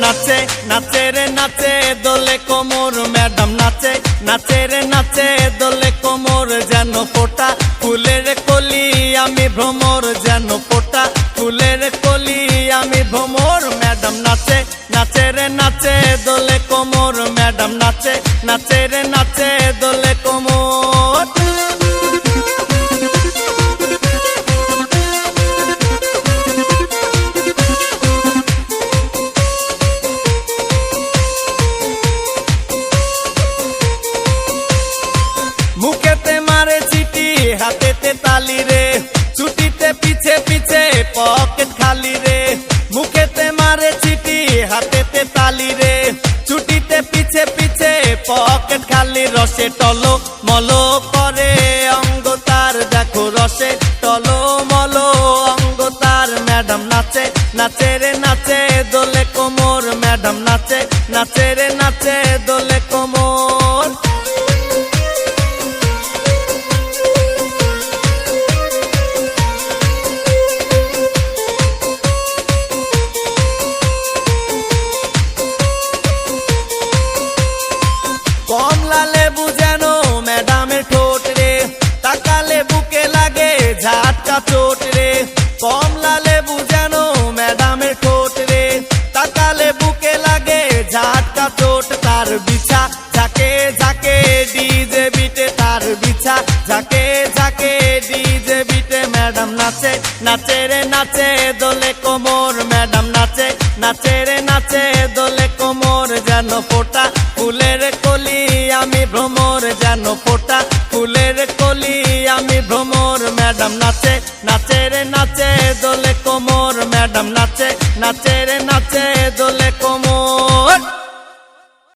নাচে নাচে রে নাচে দোলে কোমর, ম্যাডাম নাচে নাচে রে নাচে দোলে কোমর, যেন ফোটা ফুলের কলি আমি ভ্রমর, যেন ফোটা ফুলের কলি আমি ভ্রমর। ম্যাডাম নাচে নাচে রে নাচে দোলে কোমর, ম্যাডাম নাচে নাচে রে নাচে দোলে কোমর। মুখেতে মারে চিঠি হাতেতে তালি রে, ছুটিতে পিছে পিছে পকেট খালি রে। মুখেতে মারে চিঠি হাতেতে তালি রে, ছুটিতে পিছে পিছে পকেট খালি। রসে টলো মলো করে অঙ্গ তার, দেখো রসে টলো মলো অঙ্গ তার। ম্যাডাম নাচে নাচে রে নাচে দোলে কোমর, ম্যাডাম নাচে নাচে রে নাচে দোলে কোমর। কমলা লেবু যেন ম্যাডামের ঠোঁট রে, তাকালে বুকে লাগে ঝাটকা চোট রে। কমলা লেবু যেন ম্যাডামের ঠোঁট রে, তাকালে বুকে লাগে ঝাটকা চোট। তার বিছা ঝাঁকে ঝাঁকে ডিজে বিটে, তার বিছা ঝাঁকে ঝাঁকে ডিজে বিটে। ম্যাডাম নাচে নাচে রে নাচে দোলে কোমর, ম্যাডাম নাচে নাচে রে নাচে দোলে কোমর, যেন ফোটা ফুলের কলি আমি ভ্রমর, যেন ফোটা ফুলের কলি আমি ভ্রমর। ম্যাডাম নাচে নাচে রে নাচে দোলে কোমর, ম্যাডাম নাচে নাচে রে নাচে দোলে কোমর।